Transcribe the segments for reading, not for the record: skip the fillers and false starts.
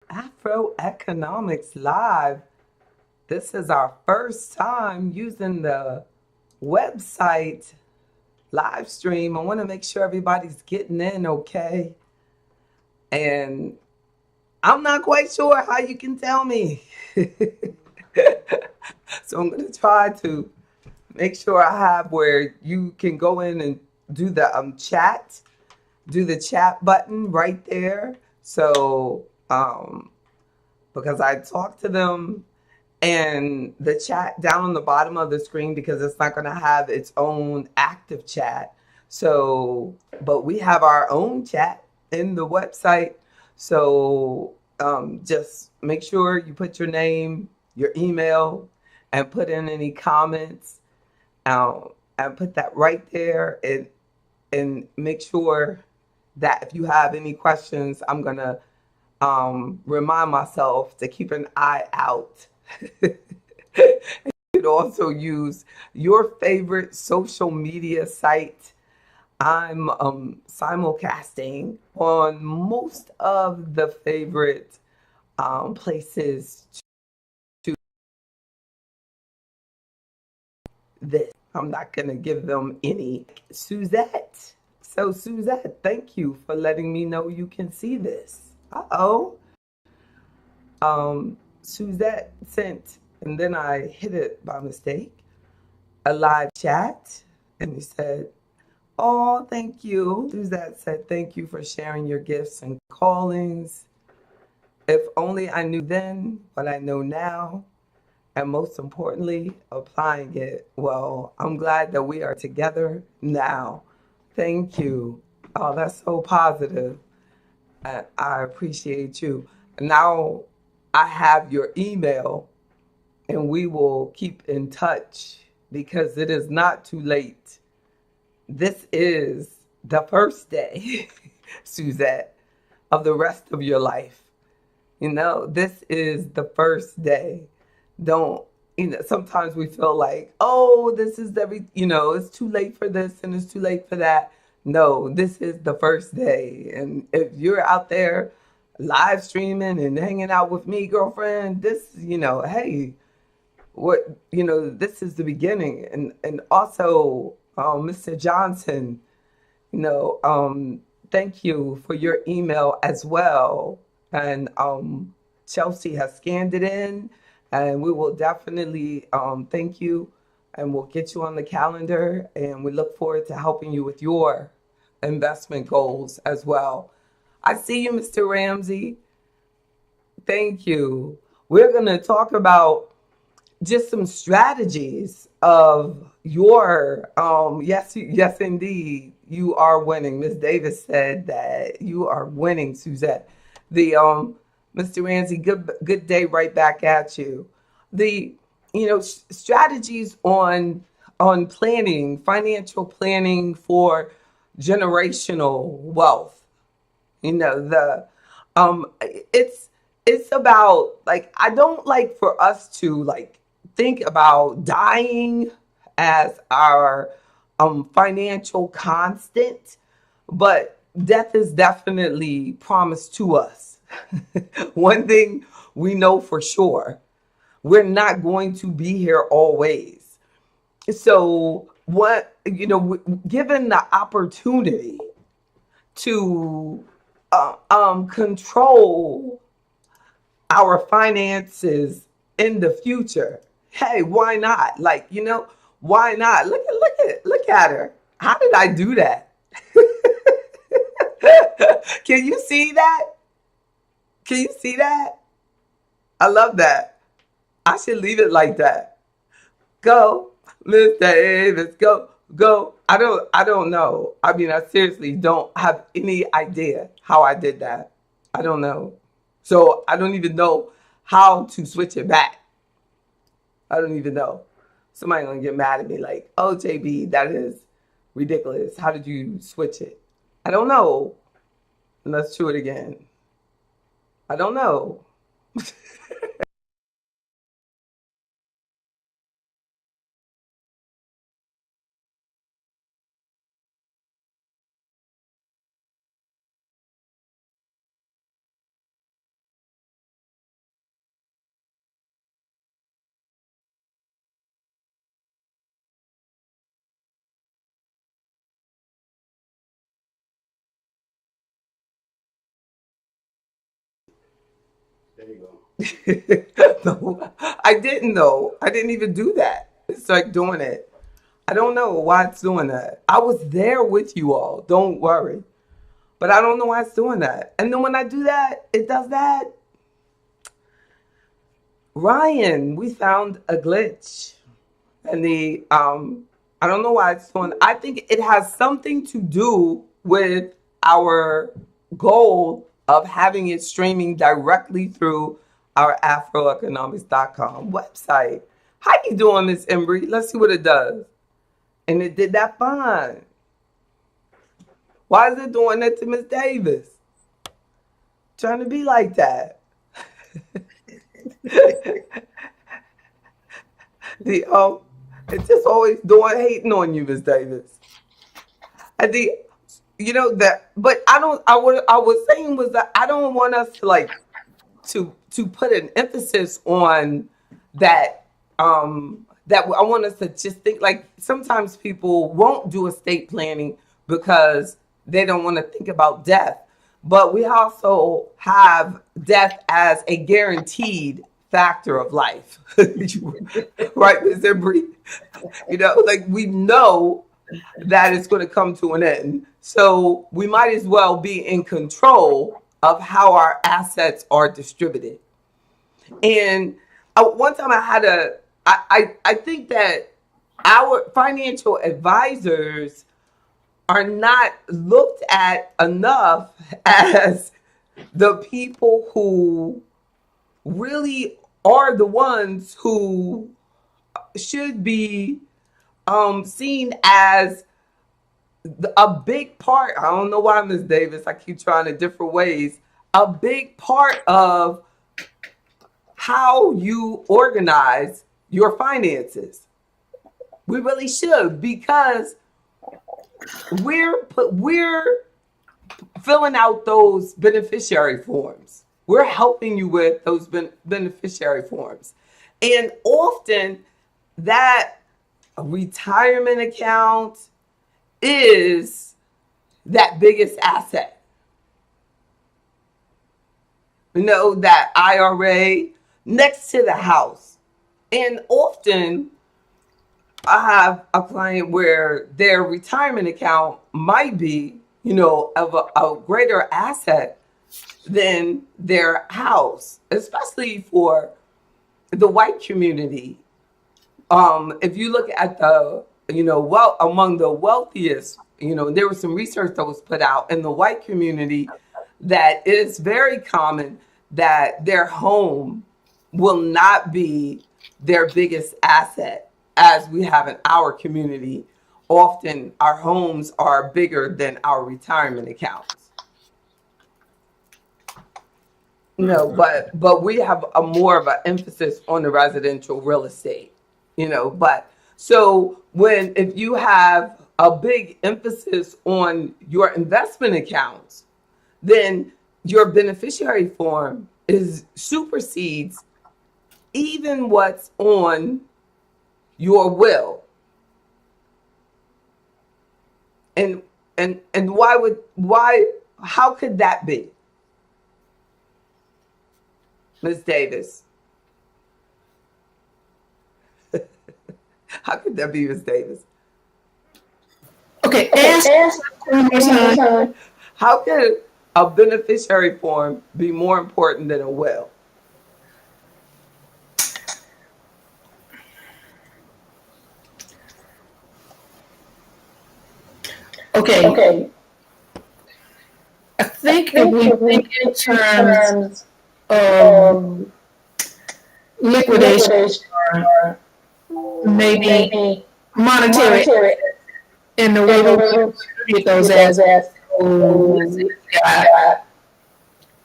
Afro Economics Live. This is our first time using the website live stream. I want to make sure everybody's getting in okay. And I'm not quite sure how you can tell me. So I'm going to try to make sure I have where you can go in and do the chat, do the chat button right there. So, because I talked to them and the chat down on the bottom of the screen because it's not going to have its own active chat. So, but we have our own chat in the website. So, just make sure you put your name, your email, and put in any comments, and put that right there, and make sure that if you have any questions, I'm gonna remind myself to keep an eye out. You could also use your favorite social media site. I'm simulcasting on most of the favorite places to this. I'm not going to give them any. Suzette. So, Suzette, thank you for letting me know you can see this. Uh oh. Suzette sent, and then I hit it by mistake, a live chat, and he said, "Oh, thank you." Suzette said, "Thank you for sharing your gifts and callings. If only I knew then what I know now, and most importantly, applying it. Well, I'm glad that we are together now. Thank you." Oh, that's so positive. I appreciate you. Now I have your email and we will keep in touch because it is not too late. This is the first day, Suzette, of the rest of your life. This is the first day. Don't, sometimes we feel like, oh, this is it's too late for this and it's too late for that. No, this is the first day. And if you're out there live streaming and hanging out with me, girlfriend, hey, this is the beginning. And also, Mr. Johnson, you know, um, thank you for your email as well. And Chelsea has scanned it in, and we will definitely thank you, and we'll get you on the calendar. And we look forward to helping you with your investment goals as well. I see you, Mr. Ramsey. Thank you. We're going to talk about just some strategies of your yes indeed you are winning. Miss Davis said that you are winning, Suzette. The Mr. Ramsey, good day right back at you. The strategies on planning, financial planning for generational wealth. The it's it's about, like, I don't like for us to like think about dying as our financial constant, but death is definitely promised to us. One thing we know for sure, we're not going to be here always. So given the opportunity to control our finances in the future. Hey, why not? Why not? Look at her. How did I do that? Can you see that? Can you see that? I love that. I should leave it like that. Go, Mr. Davis, go, go. I don't know. I mean, I seriously don't have any idea how I did that. I don't know. So I don't even know how to switch it back. I don't even know. Somebody gonna get mad at me like, oh, JB, that is ridiculous. How did you switch it? I don't know. Let's do it again. I don't know. No, I didn't know. I didn't even do that. It's like doing it. I don't know why it's doing that. I was there with you all. Don't worry. But I don't know why it's doing that. And then when I do that, it does that. Ryan, we found a glitch. And I don't know why it's doing. I think it has something to do with our goal of having it streaming directly through our afroeconomics.com website. How you doing, Miss Embry? Let's see what it does. And it did that fine. Why is it doing that to Miss Davis? Trying to be like that. the it's just always doing hating on you, Miss Davis. I think you know that, but I don't. What I was saying was that I don't want us to like to put an emphasis on that. That I want us to just think like sometimes people won't do estate planning because they don't want to think about death. But we also have death as a guaranteed factor of life. Right, Ms. Embry? You know, like we know that it's going to come to an end. So we might as well be in control of how our assets are distributed. And one time I had I think that our financial advisors are not looked at enough as the people who really are the ones who should be seen as a big part. I don't know why, Ms. Davis, I keep trying it different ways. A big part of how you organize your finances. We really should, because we're filling out those beneficiary forms. We're helping you with those beneficiary forms. And often that retirement account is that biggest asset. You know, that IRA next to the house. And often I have a client where their retirement account might be, you know, of a greater asset than their house, especially for the white community. If you look at the, you know, well, among the wealthiest, you know, there was some research that was put out in the white community that it is very common that their home will not be their biggest asset, as we have in our community. Often our homes are bigger than our retirement accounts. No, but we have a more of an emphasis on the residential real estate, you know. But so when if you have a big emphasis on your investment accounts, then your beneficiary form is supersedes even what's on your will. And why how could that be, Ms. Davis? How could that be, Ms. Davis? Okay, ask one more time. How could a beneficiary form be more important than a will? Okay, I think if we think in terms of liquidation or maybe monetary in the way we distribute those assets, your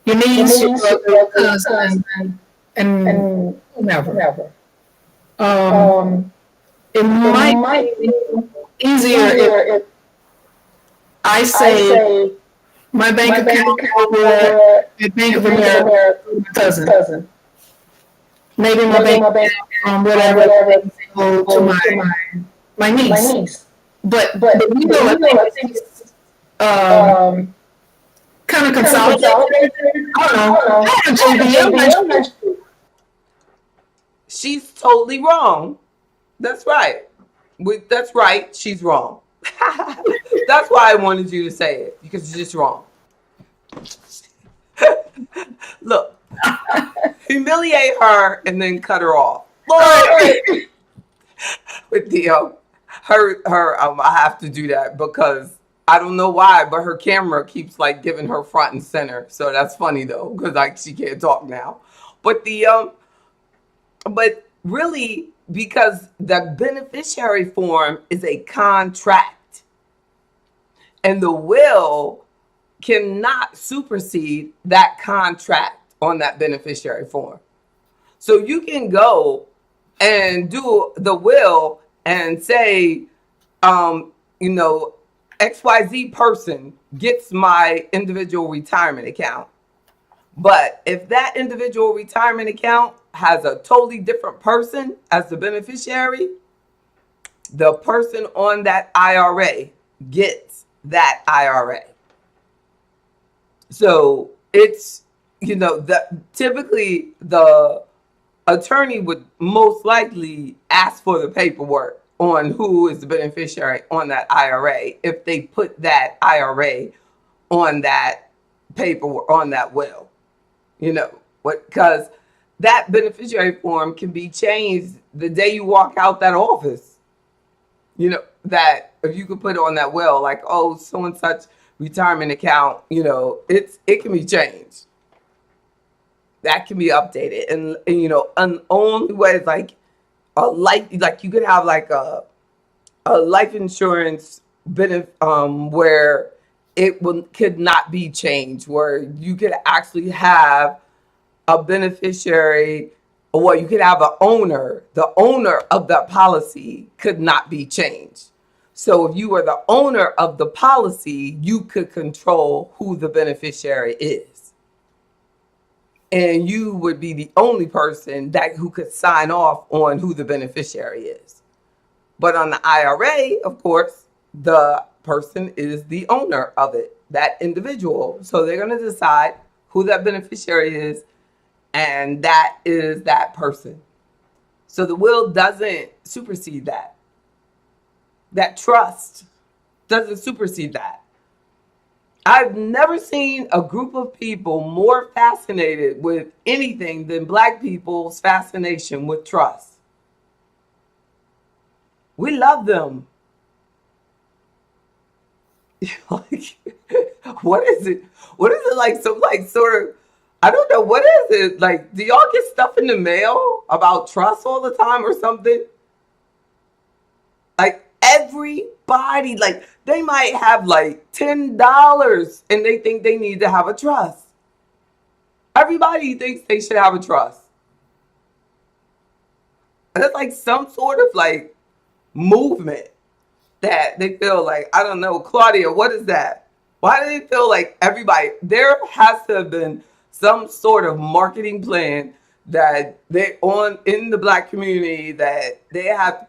niece, your cousin, and whomever. It might be easier if I say my bank account over at Bank of America to my cousin. Maybe my bank account, whatever, go to my niece. But you know, I think it's kind kind of consolidated. I don't know. I have a JBM. She's totally wrong. That's right. That's right. She's wrong. That's why I wanted you to say it, because you're just wrong. Look, humiliate her and then cut her off. Lord, with the her I have to do that because I don't know why, but her camera keeps like giving her front and center. So that's funny though, because like she can't talk now. But but really, because the beneficiary form is a contract, and the will cannot supersede that contract on that beneficiary form. So you can go and do the will and say, you know, XYZ person gets my individual retirement account. But if that individual retirement account has a totally different person as the beneficiary, the person on that IRA gets that IRA. So it's, you know, typically the attorney would most likely ask for the paperwork on who is the beneficiary on that IRA if they put that IRA on that paperwork, on that will. You know, because that beneficiary form can be changed the day you walk out that office. You know, that if you could put it on that will, like, oh, so and such retirement account, you know, it can be changed. That can be updated. And you know, an only way is like a life, like you could have like a life insurance benefit where could not be changed, where you could actually have a beneficiary, or you could have an owner. The owner of that policy could not be changed. So if you were the owner of the policy, you could control who the beneficiary is. And you would be the only person who could sign off on who the beneficiary is. But on the IRA, of course, the person is the owner of it, that individual. So they're going to decide who that beneficiary is, and that is that person. So the will doesn't supersede that. That trust doesn't supersede that. I've never seen a group of people more fascinated with anything than Black people's fascination with trust. We love them. Like, what is it? What is it like? Some like sort of, I don't know. What is it like? Do y'all get stuff in the mail about trust all the time or something? Like everybody, like they might have like $10 and they think they need to have a trust. Everybody thinks they should have a trust. And it's like some sort of like movement that they feel like, I don't know, Claudia, what is that? Why do they feel like everybody, there has to have been some sort of marketing plan that they on in the Black community that they have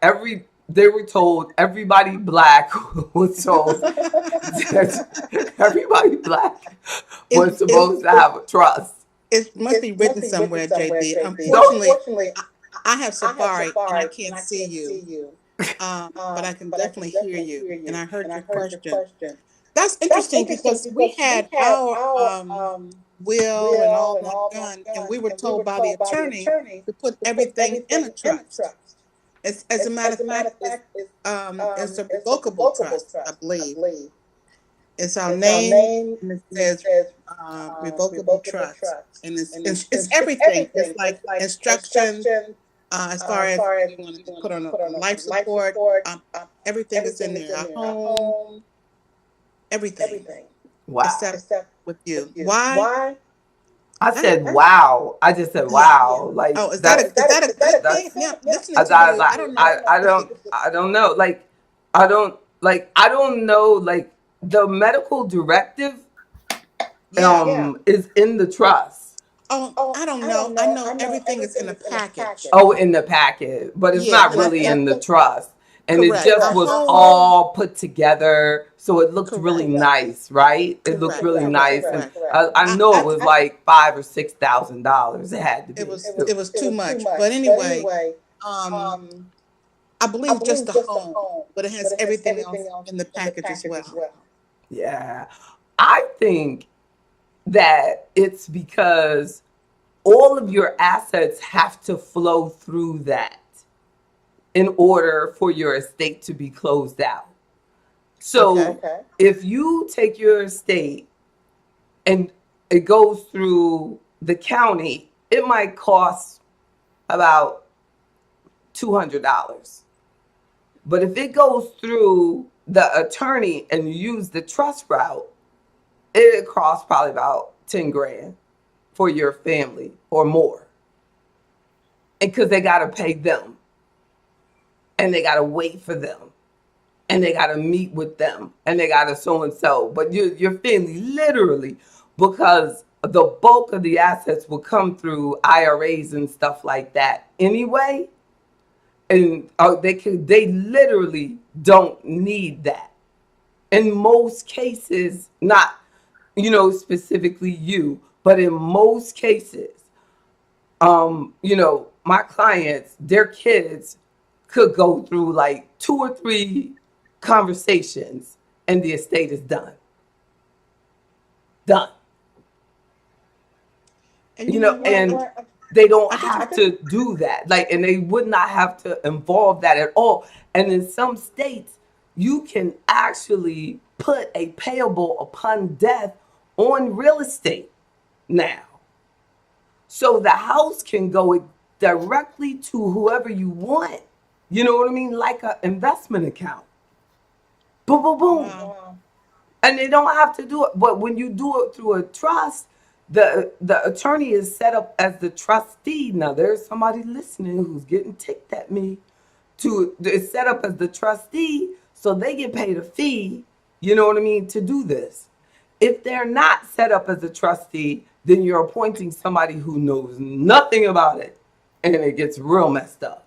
they were told everybody Black was told that everybody Black was supposed to have a trust. It must be written somewhere, JB. Unfortunately, I have Safari and I can't see you. But I can definitely hear you. And I heard your question. That's interesting because we had our will and all that done, and we were told by the attorney to put everything in a trust. As a matter of fact, it's a revocable trust, I believe. It's our name, and it says revocable trust. And it's everything. It's like instructions, as far as you want to put on a life support, everything is in there. Our home, everything. Wow. Except with you. Why? I said wow. I just said wow. Like, oh, is that a thing? Yeah, listening to you, I don't know. I don't know. Like, I don't know. Like, the medical directive is in the trust. Oh, I don't know. I know everything is in a package. Oh, in the packet, but it's not really in the trust. and it Correct. just A was home. all put together, so it looked really Correct. nice, right? It looked Correct. really Correct. nice, and Correct. I know it I was like $5,000 or $6,000. It had to it be. was it was too much. But anyway, um, I believe just the home, but it has everything else in the package as well. Yeah, I think that it's because all of your assets have to flow through that in order for your estate to be closed out. So Okay. if you take your estate and it goes through the county, it might cost about $200. But if it goes through the attorney and you use the trust route, it costs probably about 10 grand for your family or more. And because they got to pay them and they got to wait for them and they got to meet with them and they got to so and so. But your family literally, because the bulk of the assets will come through IRAs and stuff like that anyway. And they literally don't need that. In most cases, not, specifically you, but in most cases, my clients, their kids could go through like 2 or 3 conversations and the estate is done. Done. And you know what? And they don't I have can. to do that. Like, and they would not have to involve that at all. And in some states, you can actually put a payable upon death on real estate now. So the house can go directly to whoever you want. You know what I mean? Like an investment account. Boom, boom, boom. Wow. And they don't have to do it. But when you do it through a trust, the attorney is set up as the trustee. Now there's somebody listening who's getting ticked at me. It's set up as the trustee, so they get paid a fee. You know what I mean, to do this. If they're not set up as a trustee, then you're appointing somebody who knows nothing about it, and it gets real messed up.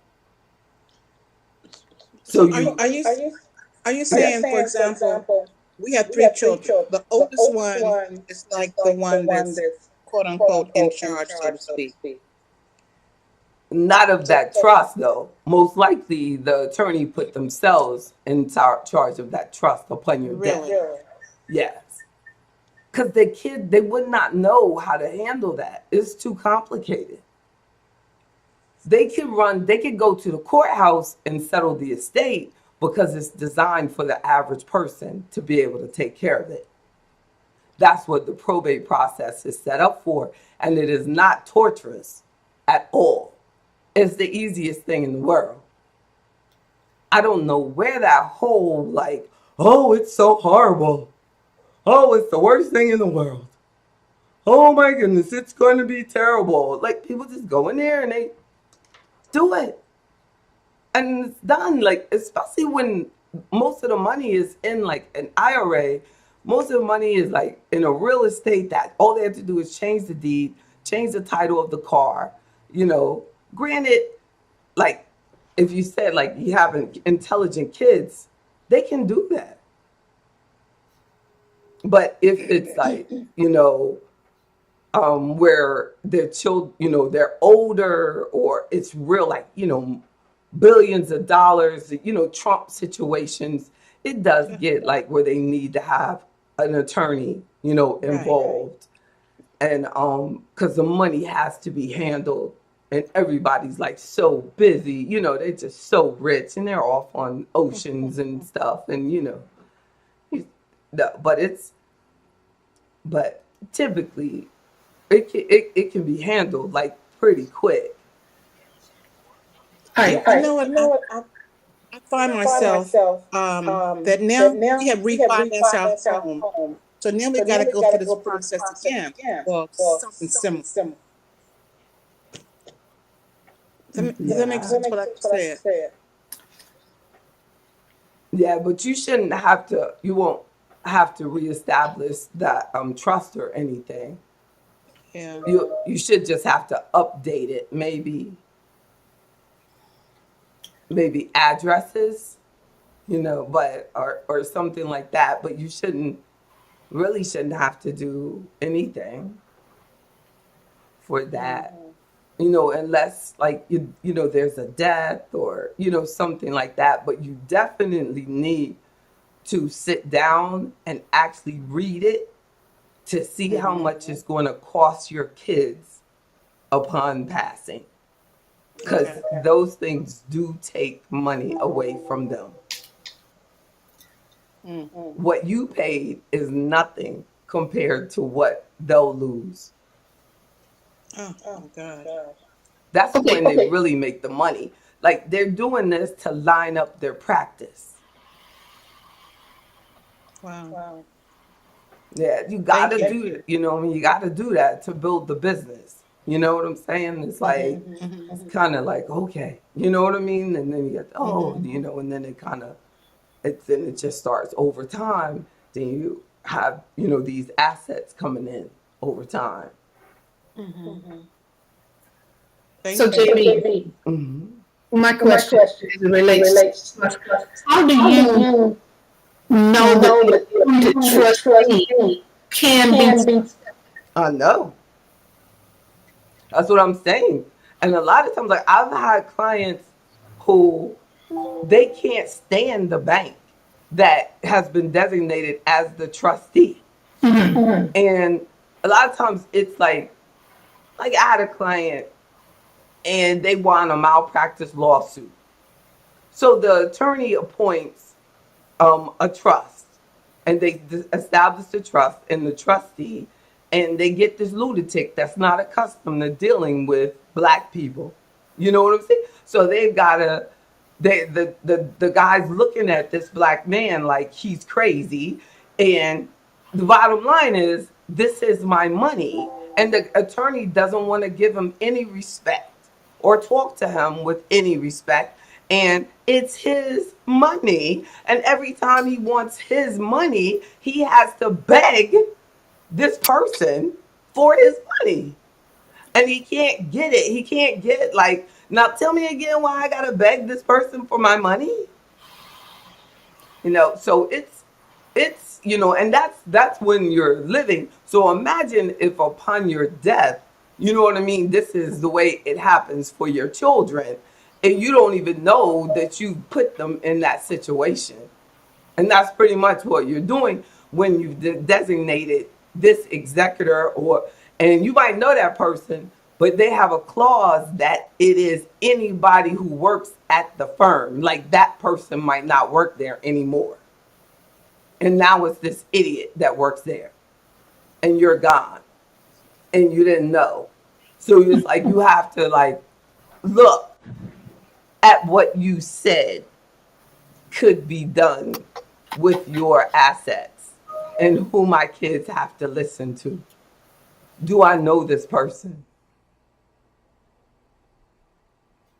So So you, are you yeah, saying, for example, we have 3 children. The oldest one is like the one that's quote unquote in charge, so to speak. not of that trust though. Most likely, the attorney put themselves in charge of that trust upon your death. Really? Yes, because the kid, they would not know how to handle that. It's too complicated. They could go to the courthouse and settle the estate because it's designed for the average person to be able to take care of it. That's what the probate process is set up for, and it is not torturous at all. It's the easiest thing in the world. I don't know where that whole like, oh, it's so horrible. Oh, it's the worst thing in the world. Oh my goodness, it's going to be terrible. Like, people just go in there and they do it, and it's done. Like, especially when most of the money is in like an IRA, most of the money is like in a real estate that all they have to do is change the deed, change the title of the car. You know, granted, like if you said like you have intelligent kids, they can do that. But if it's like, where their children, they're older, or it's real, like, billions of dollars, Trump situations, it does get like where they need to have an attorney, Right. involved. And because the money has to be handled, and everybody's like so busy, they're just so rich and they're off on oceans and stuff, and you- but but typically it can be handled like pretty quick. All You, right. you know what? I find myself that now we have refinanced our home. So now we got to go through this process again. Well, something similar. Does that make Yeah. sense what I just said? Yeah, but you won't have to reestablish that trust or anything. Yeah. You should just have to update it, maybe addresses, but or something like that. But you shouldn't have to do anything for that, unless like there's a death or something like that. But you definitely need to sit down and actually read it to see how much it's going to cost your kids upon passing, because those things do take money away from them. What you paid is nothing compared to what they'll lose. Oh God. That's when they really make the money. Like, they're doing this to line up their practice. Wow. Yeah, you gotta Thank do it. You gotta do that to build the business. You know what I'm saying? It's like, it's kind of like, okay, you know what I mean? And then you get, and then it just starts over time. Then you have, these assets coming in over time. So, JB, hmm my question relates to how do you know that the appointed trustee can be? I know. That's what I'm saying. And a lot of times, like, I've had clients who they can't stand the bank that has been designated as the trustee. And a lot of times it's like I had a client and they won a malpractice lawsuit. So the attorney appoints a trust, and they establish the trust and the trustee, and they get this lunatic that's not accustomed to dealing with black people. You know what I'm saying? So they've got to, the guy's looking at this black man like he's crazy, and the bottom line is, this is my money, and the attorney doesn't want to give him any respect or talk to him with any respect. And it's his money. And every time he wants his money, he has to beg this person for his money. And he can't get it. He can't get, like, now tell me again why I got to beg this person for my money. So it's and that's when you're living. So imagine if upon your death, you know what I mean, this is the way it happens for your children, and you don't even know that you put them in that situation. And that's pretty much what you're doing when you've designated this executor, and you might know that person, but they have a clause that it is anybody who works at the firm. Like, that person might not work there anymore. And now it's this idiot that works there, and you're gone, and you didn't know. So it's like you have to, like, look at what you said could be done with your assets, and who my kids have to listen to. Do I know this person?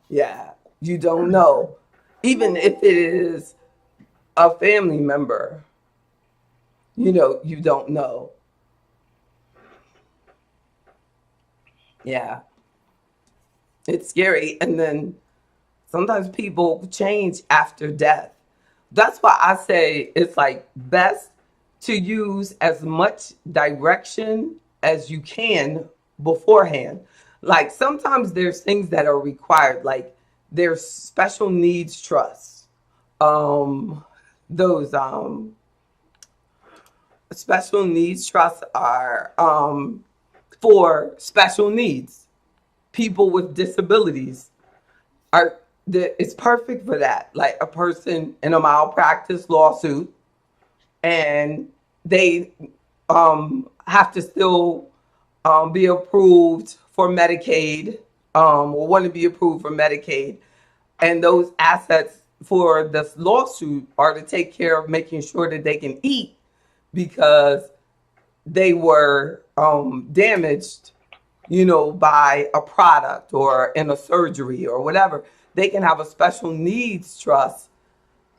Yeah, you don't know. Even if it is a family member, you don't know. Yeah, it's scary. And then sometimes people change after death. That's why I say it's like best to use as much direction as you can beforehand. Like, sometimes there's things that are required, like there's special needs trusts. Those special needs trusts are for special needs. People with disabilities it's perfect for that. Like a person in a malpractice lawsuit, and they have to still be approved for Medicaid, or want to be approved for Medicaid. And those assets for this lawsuit are to take care of making sure that they can eat, because they were damaged, by a product or in a surgery or whatever. They can have a special needs trust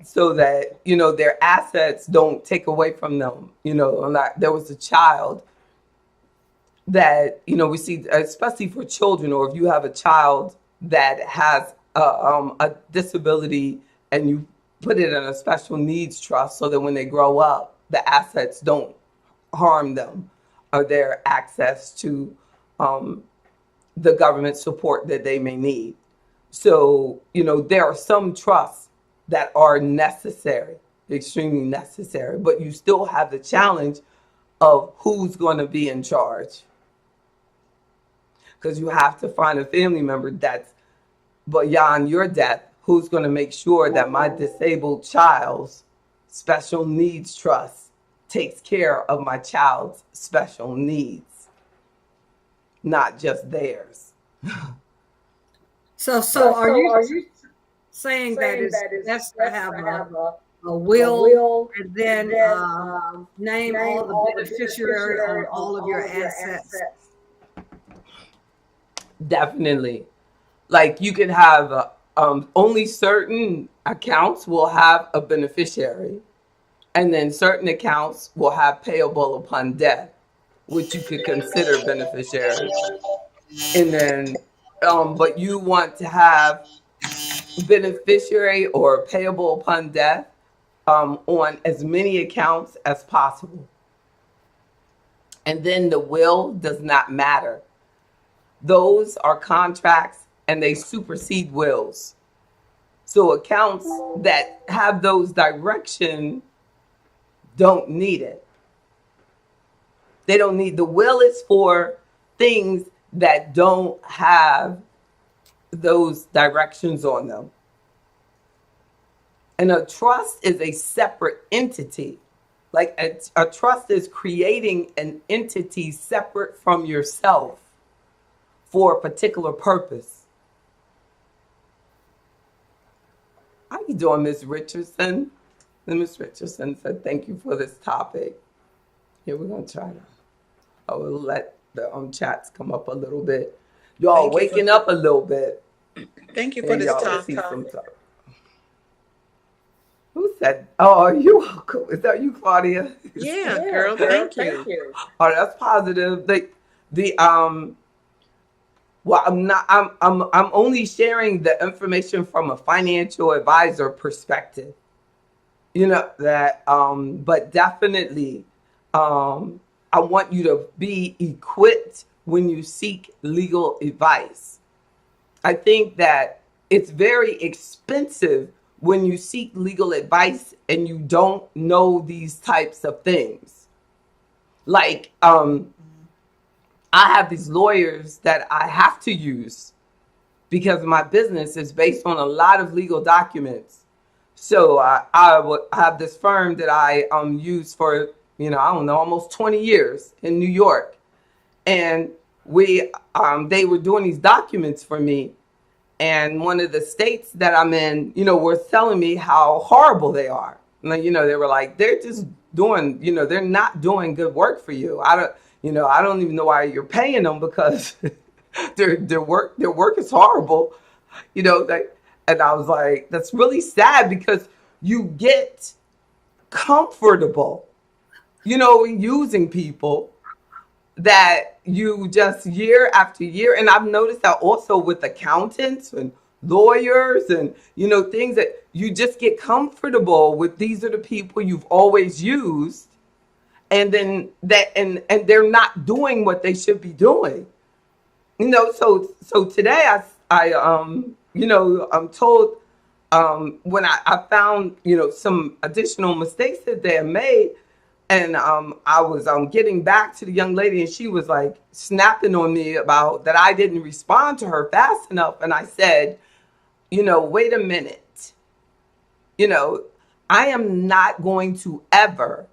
so that, their assets don't take away from them. There was a child that, we see, especially for children, or if you have a child that has a disability and you put it in a special needs trust so that when they grow up, the assets don't harm them or their access to the government support that they may need. So, there are some trusts that are necessary, extremely necessary, but you still have the challenge of who's going to be in charge. Because you have to find a family member that's beyond your death who's going to make sure that my disabled child's special needs trust takes care of my child's special needs, not just theirs. So are you saying that it's best to have a will and then name all the beneficiary on all of your assets? Definitely. Like you can have only certain accounts will have a beneficiary, and then certain accounts will have payable upon death, which you could consider beneficiary. And then, but you want to have beneficiary or payable upon death on as many accounts as possible. And then the will does not matter. Those are contracts and they supersede wills. So accounts that have those direction don't need it. They don't need the will is for things that don't have those directions on them. And a trust is a separate entity. Like a trust is creating an entity separate from yourself for a particular purpose. How you doing, Ms. Richardson? And Ms. Richardson said, thank you for this topic. Here, we're going to try to, I will let the chats come up a little bit. Y'all waking up a little bit. Thank you for this topic. Who said, oh, are you welcome? Is that you, Claudia? Yeah, girl, thank you. Oh, that's positive. Well, I'm only sharing the information from a financial advisor perspective. But definitely, I want you to be equipped when you seek legal advice. I think that it's very expensive when you seek legal advice and you don't know these types of things. Like, I have these lawyers that I have to use because my business is based on a lot of legal documents. So I have this firm that I use for, almost 20 years in New York. And they were doing these documents for me. And one of the states that I'm in, were telling me how horrible they are. And, they were like, they're just doing, they're not doing good work for you. I don't even know why you're paying them because their work is horrible. And I was like, that's really sad because you get comfortable, using people that you just year after year. And I've noticed that also with accountants and lawyers and, things that you just get comfortable with. These are the people you've always used. And then and they're not doing what they should be doing. So today I'm told when I found, some additional mistakes that they had made. And I was getting back to the young lady and she was like snapping on me about that I didn't respond to her fast enough. And I said, wait a minute. I am not going to ever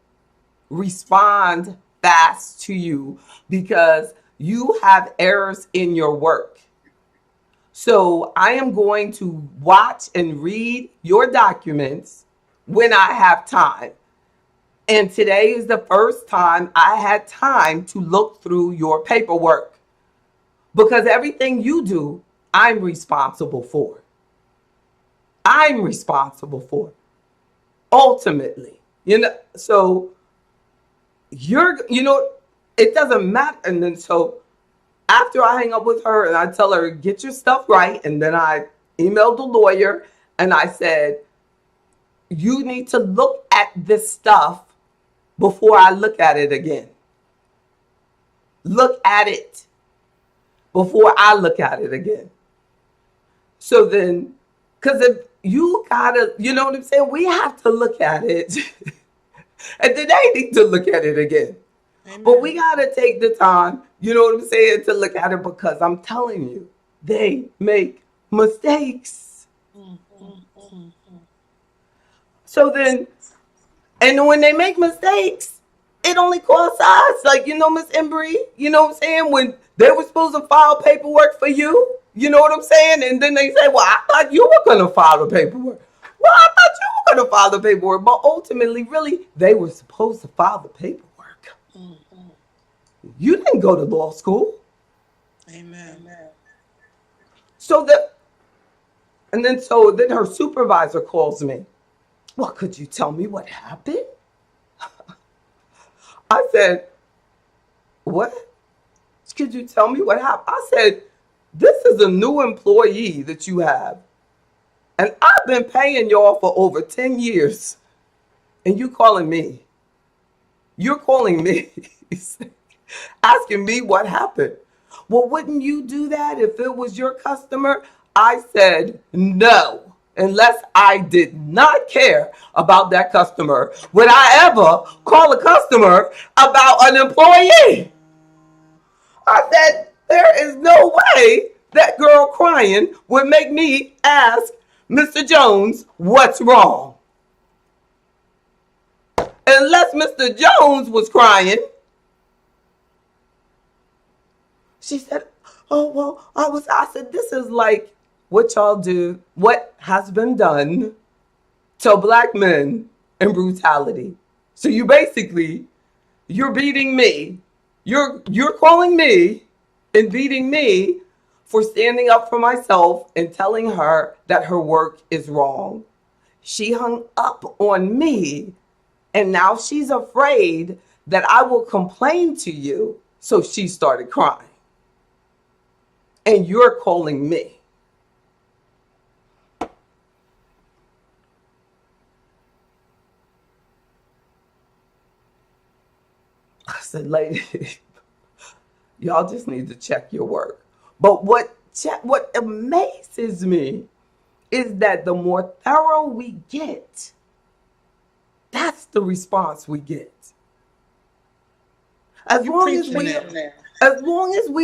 respond fast to you because you have errors in your work. So I am going to watch and read your documents when I have time. And today is the first time I had time to look through your paperwork because everything you do, I'm responsible for. I'm responsible for ultimately, so it doesn't matter. And then so after I hang up with her and I tell her, get your stuff right. And then I emailed the lawyer and I said, you need to look at this stuff before I look at it again. Look at it before I look at it again. So then, because if you gotta, you know what I'm saying? We have to look at it. And then they need to look at it again. Amen. But we gotta take the time, you know what I'm saying, to look at it, because I'm telling you, they make mistakes. So then, and when they make mistakes, it only costs us. Like, you know, Miss Embry, you know what I'm saying? When they were supposed to file paperwork for you, you know what I'm saying? And then they say, well, I thought you were going to file the paperwork. Well, I thought you were going to file the paperwork. But ultimately, really, they were supposed to file the paperwork. You didn't go to law school. Amen. So then her supervisor calls me. Well, could you tell me what happened? I said, what? Could you tell me what happened? I said, this is a new employee that you have. And I've been paying y'all for over 10 years. And you calling me. You're calling me. Asking me what happened. Well, wouldn't you do that if it was your customer? I said, no. Unless I did not care about that customer, would I ever call a customer about an employee? I said, there is no way that girl crying would make me ask Mr. Jones what's wrong. Unless Mr. Jones was crying. She said, oh, well, I said, this is like what y'all do, what has been done to black men in brutality. So you're beating me. You're calling me and beating me for standing up for myself and telling her that her work is wrong. She hung up on me, and now she's afraid that I will complain to you. So she started crying. And you're calling me. I said, lady, y'all just need to check your work. But what amazes me is that the more thorough we get, that's the response we get. As long as we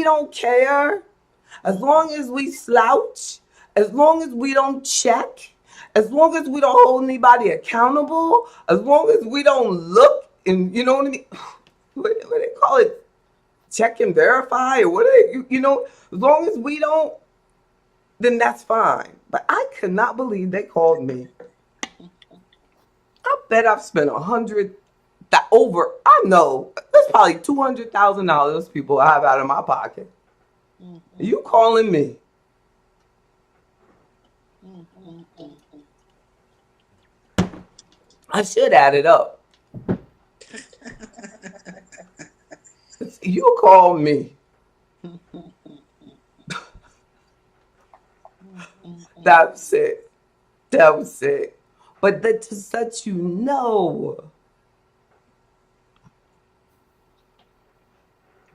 don't care, as long as we slouch, as long as we don't check, as long as we don't hold anybody accountable, as long as we don't look and, you know what I mean? What do they call it? Check and verify, or what? You know, as long as we don't, then that's fine. But I could not believe they called me. I bet I've spent I know, there's probably $200,000 people I have out of my pocket. You calling me? I should add it up. You call me. That was it. But that just lets you know,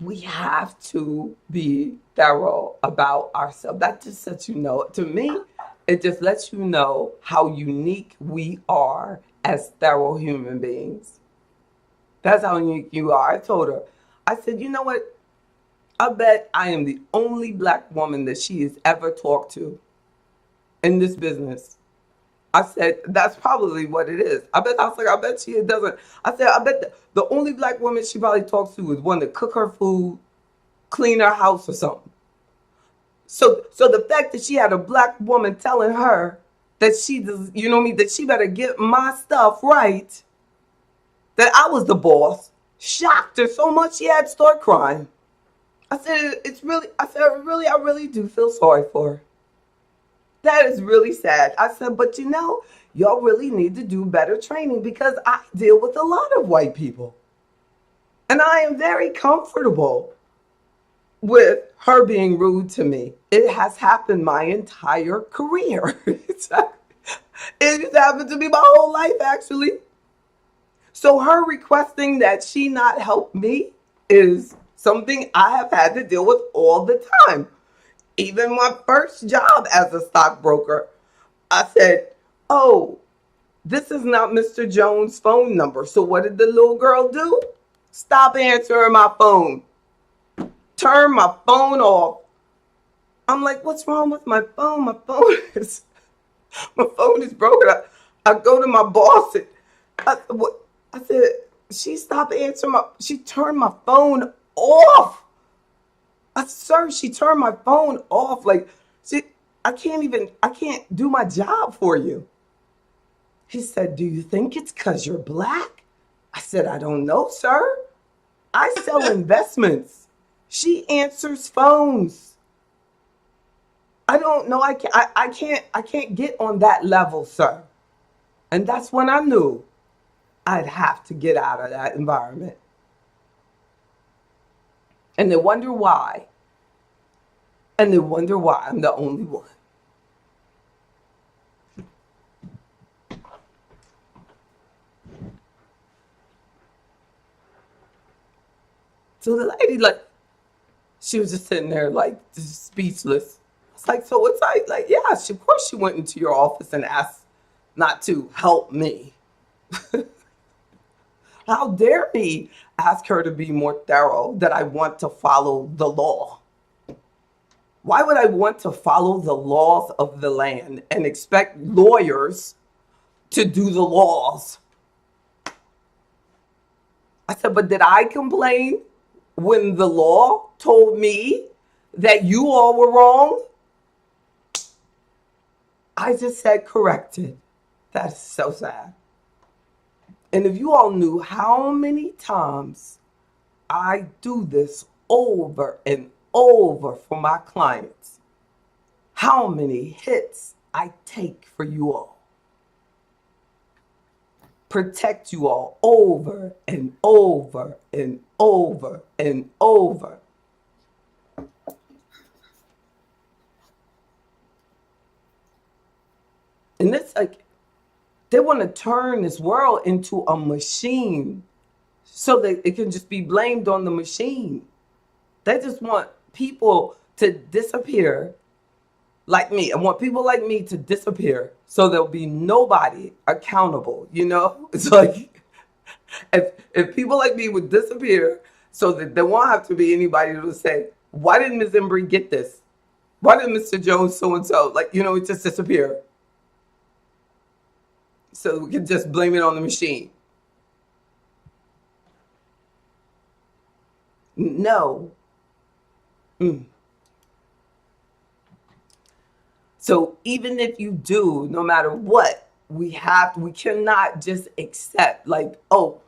we have to be thorough about ourselves. That just lets you know. To me, it just lets you know how unique we are as thorough human beings. That's how unique you are. I told her, I said, you know what? I bet I am the only black woman that she has ever talked to in this business. I said, that's probably what it is. I bet she doesn't. I said, I bet the only black woman she probably talks to is one to cook her food, clean her house or something. So the fact that she had a black woman telling her that she does, you know what I mean, that she better get my stuff right, that I was the boss, shocked her so much she had to start crying. I said, I really do feel sorry for her. That is really sad. I said, but you know, y'all really need to do better training, because I deal with a lot of white people. And I am very comfortable with her being rude to me. It has happened my entire career. It happened to me my whole life, actually. So her requesting that she not help me is something I have had to deal with all the time. Even my first job as a stockbroker, I said, oh, this is not Mr. Jones' phone number. So what did the little girl do? Stop answering my phone. Turn my phone off. I'm like, what's wrong with my phone? My phone is broken. I go to my boss and I said, she stopped answering she turned my phone off. Sir, she turned my phone off. Like, I can't do my job for you. He said, do you think it's because you're black? I said, I don't know, sir. I sell investments. She answers phones. I don't know. I can't get on that level, sir. And that's when I knew I'd have to get out of that environment. And they wonder why. And they wonder why I'm the only one. So the lady, like, she was just sitting there, like, just speechless. It's like, so it's like, yeah, of course she went into your office and asked not to help me. How dare me ask her to be more thorough, that I want to follow the law? Why would I want to follow the laws of the land and expect lawyers to do the laws? I said, but did I complain when the law told me that you all were wrong? I just said corrected. That's so sad. And if you all knew how many times I do this over and over for my clients, how many hits I take for you all, protect you all over and over and over and over. And it's like, they want to turn this world into a machine so that it can just be blamed on the machine. They just want people to disappear like me. I want people like me to disappear so there'll be nobody accountable, you know? It's like, if people like me would disappear so that there won't have to be anybody to say, why didn't Ms. Embry get this? Why did Mr. Jones so-and-so, like, you know, it just disappear? So we can just blame it on the machine. No. So even if you do, no matter what, we cannot just accept, like, oh,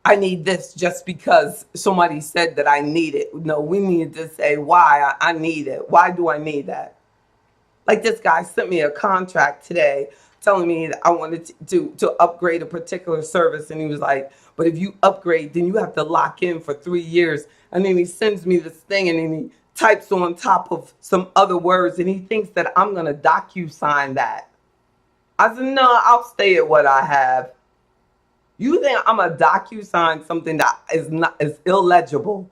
I need this just because somebody said that I need it. No, we need to say why I need it. Why do I need that? Like, this guy sent me a contract today telling me that I wanted to upgrade a particular service. And he was like, but if you upgrade, then you have to lock in for 3 years. And then he sends me this thing and then he types on top of some other words and he thinks that I'm going to DocuSign that. I said, no, I'll stay at what I have. You think I'm going to DocuSign something that is illegible?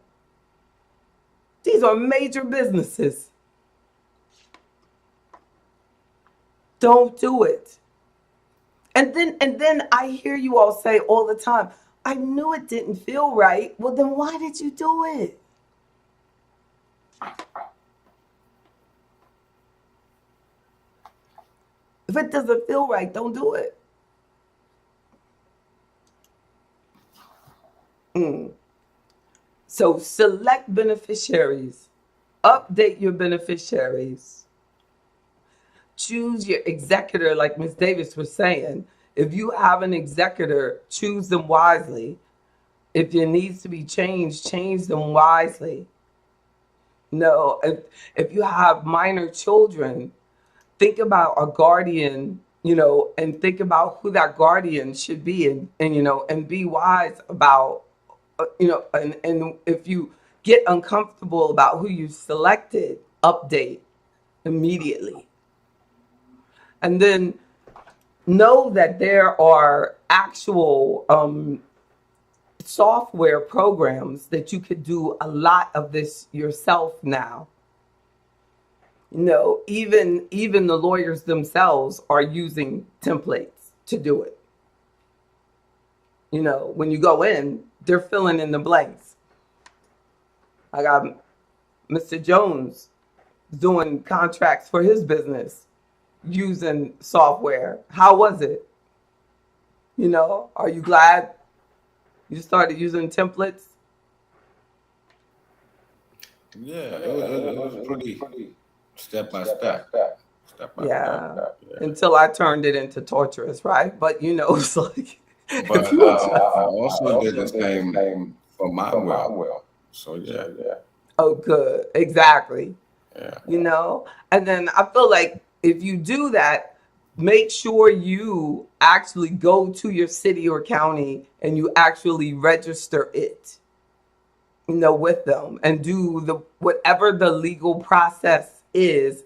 These are major businesses. Don't do it. And then I hear you all say all the time, I knew it didn't feel right. Well, then why did you do it? If it doesn't feel right, don't do it. So select beneficiaries. Update your beneficiaries. Choose your executor, like Ms. Davis was saying. If you have an executor, choose them wisely. If it needs to be changed, change them wisely. No, if you have minor children, think about a guardian, you know, and think about who that guardian should be, and you know, and be wise about, you know, and if you get uncomfortable about who you selected, update immediately. And then know that there are actual software programs that you could do a lot of this yourself now. Even the lawyers themselves are using templates to do it. When you go in, they're filling in the blanks. I got Mr. Jones doing contracts for his business using software. How was it? Are you glad you started using templates? Yeah, it was pretty step by step. Yeah. Yeah. Until I turned it into torturous, right? But it's like But if you I also did the same for my will. So yeah. oh, good, exactly. Yeah. And then I feel like if you do that, make sure you actually go to your city or county and you actually register it, with them, and do the whatever the legal process is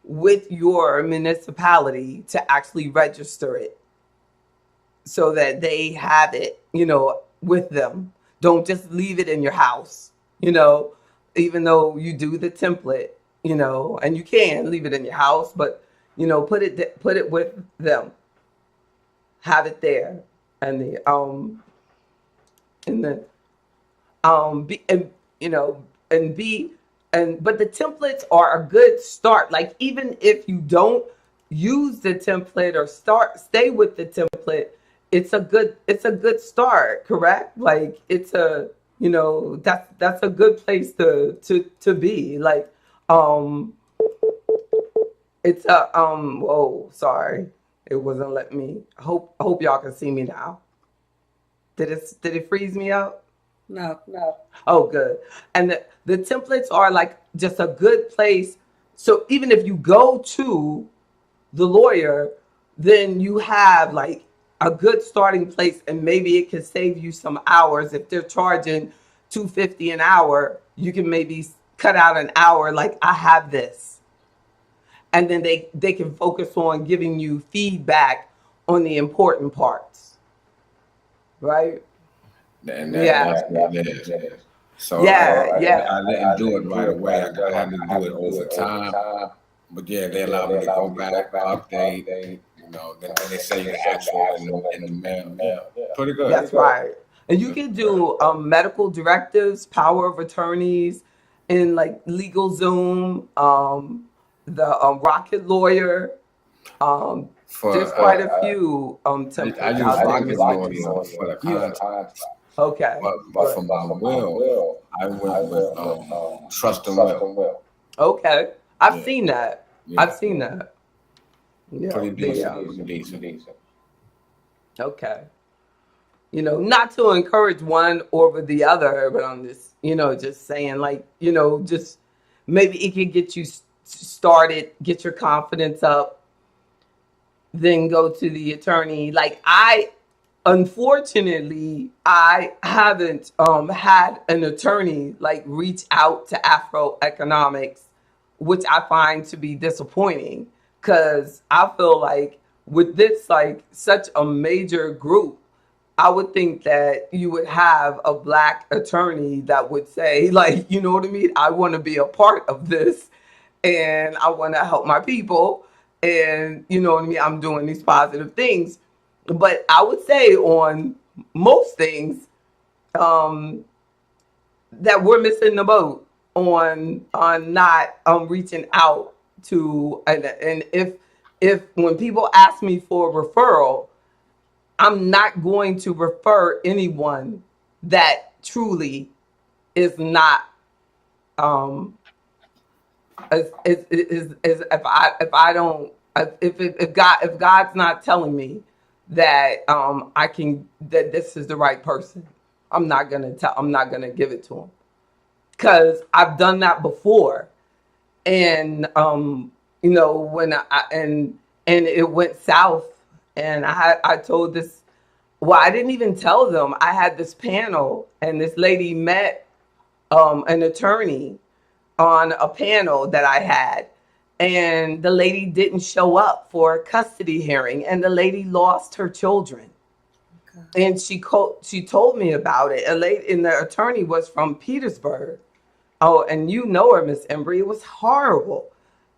with your municipality to actually register it so that they have it, with them. Don't just leave it in your house, even though you do the template, and you can leave it in your house, but put it with them. Have it there, and be and and be and but the templates are a good start. Like, even if you don't use the template or stay with the template, it's a good start, correct? Like, it's a that's a good place to be. Like, it's a whoa, sorry, it wasn't letting me. Hope y'all can see me now. Did it freeze me out? No. Oh, good. And the templates are like just a good place. So even if you go to the lawyer, then you have like a good starting place, and maybe it can save you some hours. If they're charging $250 an hour, you can maybe cut out an hour. Like, I have this, and then they can focus on giving you feedback on the important parts, right? And Yeah. that's what it is. So Yeah, I yeah. didn't do it right away. I had to do it over time. But yeah, they allowed me to go back, update, then they say the actual in the mail. Yeah, pretty good. That's right. And you can do medical directives, power of attorneys, in like LegalZoom, the Rocket Lawyer. There's quite a few I templates use out there. Rocket Miss Lawyer Nikki. for the Yeah. contract, Okay. but for my will, I went with Trust and Will. Okay. I've Yeah. seen that. Yeah. I've seen that. Yeah. Pretty The, decent. okay. Not to encourage one over the other, but I'm just saying, like, just maybe it could get you started, get your confidence up, then go to the attorney. Like, unfortunately, I haven't had an attorney like reach out to Afro Economics, which I find to be disappointing, because I feel like with this, like, such a major group, I would think that you would have a Black attorney that would say, like, you know what I mean? I want to be a part of this, and I want to help my people, and you know what I mean? I'm doing these positive things. But I would say on most things, um, that we're missing the boat on not reaching out to, and if when people ask me for a referral, I'm not going to refer anyone that truly is not um is if I don't, if God's not telling me that that this is the right person, I'm not gonna give it to him, because I've done that before, and when and it went south, and I told this. Well, I didn't even tell them. I had this panel, and this lady met an attorney on a panel that I had, and the lady didn't show up for a custody hearing, and the lady lost her children. And she told me about it. And the attorney was from Petersburg. Oh, and you know her, Miss Embry. It was horrible.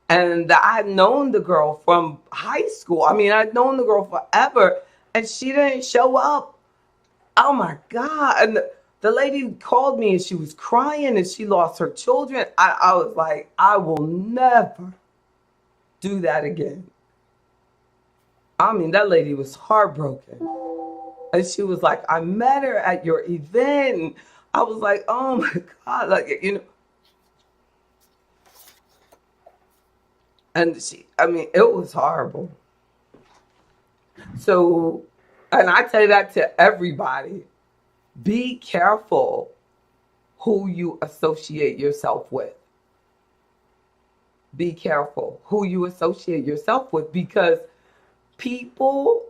And I had known the girl from high school. I mean, I'd known the girl forever, and she didn't show up. Oh my God. And the lady called me and she was crying and she lost her children. I was like, I will never do that again. I mean, that lady was heartbroken. And she was like, I met her at your event. I was like, oh my God, like, you know. And it was horrible. So, and I tell that to everybody, be careful who you associate yourself with. Be careful who you associate yourself with, because people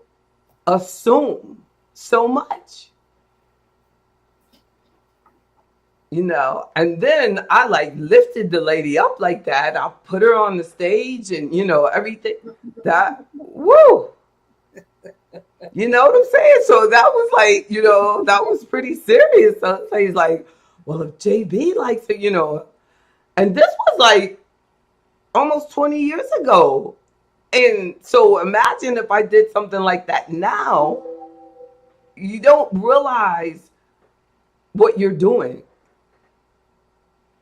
assume so much, you know. And then I like lifted the lady up like that. I put her on the stage and, you know, everything that, woo, you know what I'm saying? So that was like, you know, that was pretty serious. So he's like, well, if JB likes it, you know, and this was like almost 20 years ago. And so imagine if I did something like that now. You don't realize what you're doing.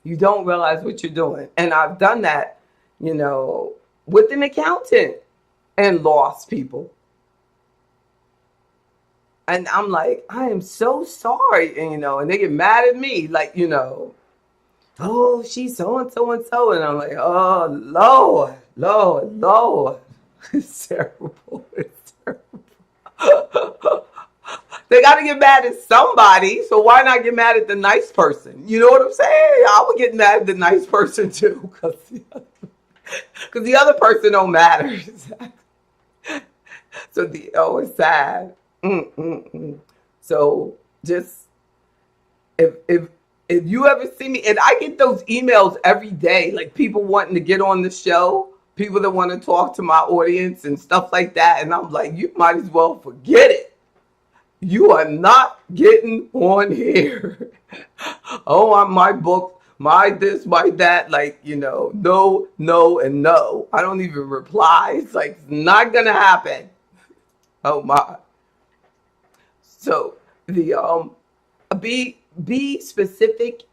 You don't realize what you're doing. And I've done that, you know, with an accountant and lost people. And I'm like, I am so sorry. And, you know, and they get mad at me, like, you know, oh, she's so and so and so. And I'm like, oh, Lord, Lord, Lord. It's terrible. It's terrible. They got to get mad at somebody, so why not get mad at the nice person? You know what I'm saying? I would get mad at the nice person too, because the other person don't matter. So it's sad. So just if you ever see me, and I get those emails every day, like people wanting to get on the show, people that want to talk to my audience and stuff like that, and I'm like, you might as well forget it. You are not getting on here. Oh, I'm my book, my this, my that. Like, you know, no, no, and no. I don't even reply. It's like, it's not going to happen. Oh, my. So, be specific.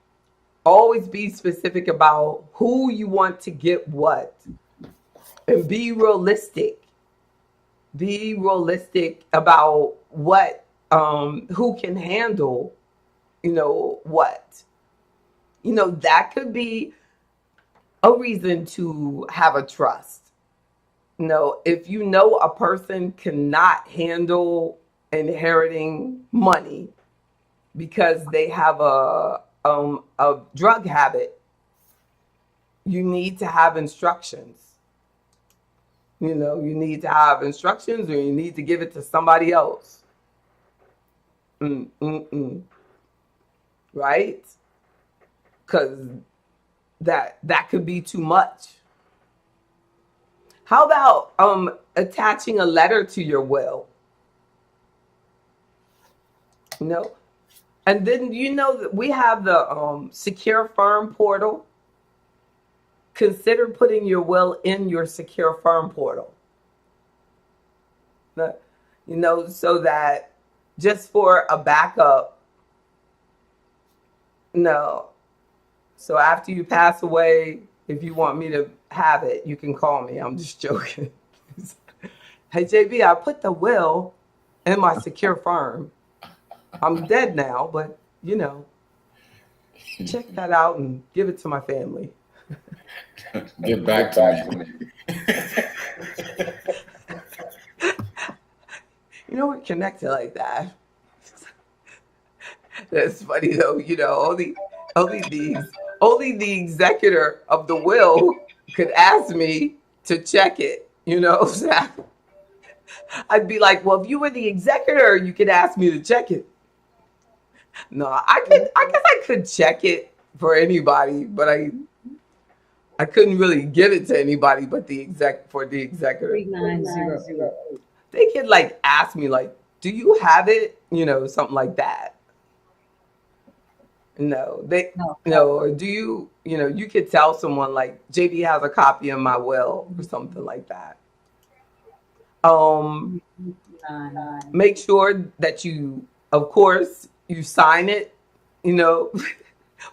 Always be specific about who you want to get what. And be realistic. Be realistic about what. Who can handle, you know, what, you know, that could be a reason to have a trust. You know, if you know a person cannot handle inheriting money because they have a drug habit, you need to have instructions. You know, you need to have instructions, or you need to give it to somebody else. Right? Because that could be too much. How about attaching a letter to your will? You know, and then you know that we have the Secure Firm portal. Consider putting your will in your Secure Firm portal. You know, so that just for a backup. No. So after you pass away, if you want me to have it, you can call me. I'm just joking. Hey, JB, I put the will in my Secure Firm. I'm dead now, but, you know, check that out and give it to my family. Get back to me. You know, we're connected like that. That's funny though. You know, only the executor of the will could ask me to check it. You know, I'd be like, well, if you were the executor, you could ask me to check it. No, I guess I could check it for anybody, but I couldn't really give it to anybody but the executor. 3908. They could like ask me like, "Do you have it?" Something like that. No, they No. no, or do you, you could tell someone like JB has a copy of my will or something like that. Um, make sure that you, of course, you sign it, you know.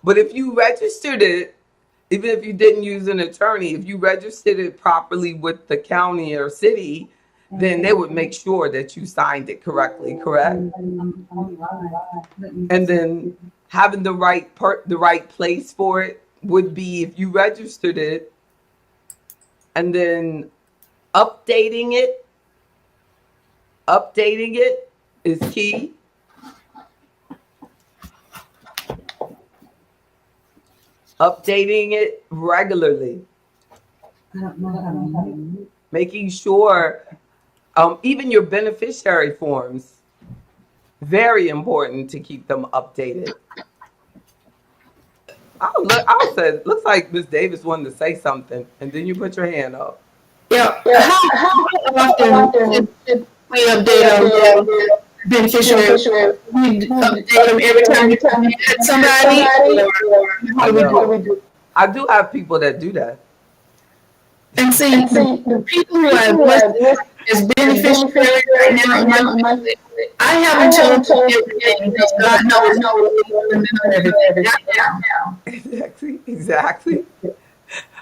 But if you registered it, even if you didn't use an attorney, if you registered it properly with the county or city, then they would make sure that you signed it correctly, correct? And then having the right place for it would be if you registered it, and then updating it. Updating it is key. Updating it regularly. Making sure, even your beneficiary forms, very important to keep them updated. I said, looks like Miss Davis wanted to say something, and then you put your hand up. Yeah. How often should we update our beneficiaries? We update them every time you get somebody? Or how do we do? I do have people that do that. And see, the people who are listed as beneficiaries right now, I haven't told you everything because God knows everything. Exactly.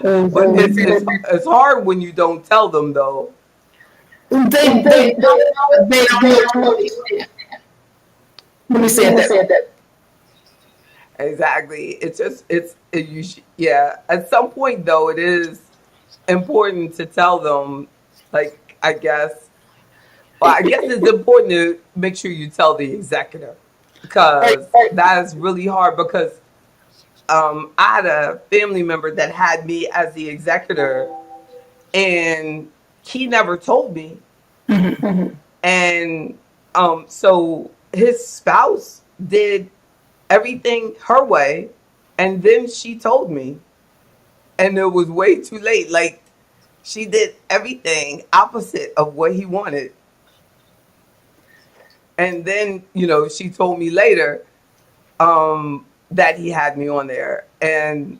But it's hard when you don't tell them though. They don't know. Let me say that. Exactly. Yeah. At some point though, it is important to tell them, like, I guess it's important to make sure you tell the executor, because that is really hard, because I had a family member that had me as the executor and he never told me. And so his spouse did everything her way, and then she told me, and it was way too late. Like, she did everything opposite of what he wanted. And then, she told me later that he had me on there, and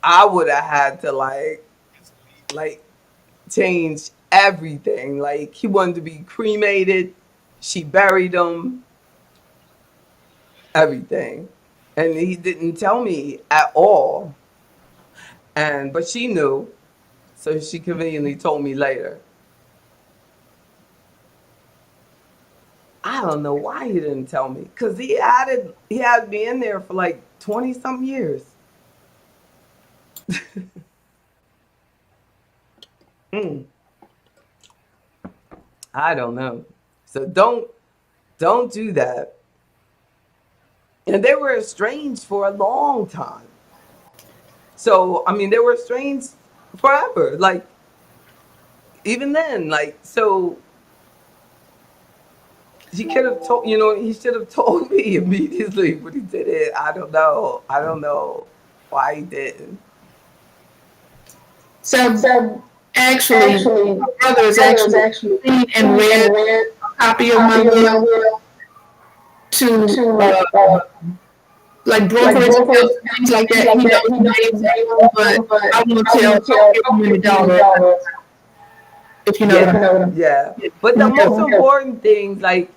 I would have had to like change everything. Like, he wanted to be cremated, she buried him, everything, and he didn't tell me at all. But she knew, so she conveniently told me later. I don't know why he didn't tell me, because he had me in there for like 20 some years. I don't know. So don't do that. And they were estranged for a long time. So I mean, they were estranged forever. Like, even then, like, so he could have told, he should have told me immediately, but he did it. I don't know why he didn't. So actually, my brother is actually seen and read a copy of my will to like brokerage and things like that. He knows, but I won't tell him $1 if you know what I mean. Yeah. But the most important things, like,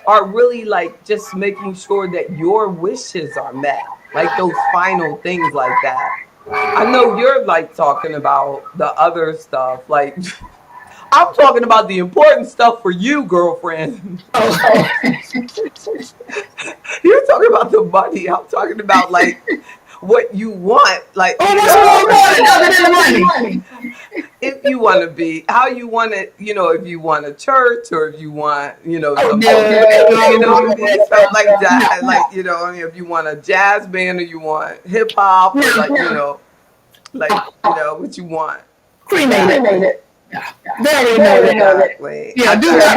are really like just making sure that your wishes are met, like those final things like that. I know you're like talking about the other stuff, like I'm talking about the important stuff for you, girlfriend. You're talking about the money. I'm talking about like what you want, like, if you want to be, how you want it, if you want a church, or if you want, something, stuff like that, like, if you want a jazz band, or you want hip hop, or what you want. Cremated. Yeah. They already know that. Yeah, do that.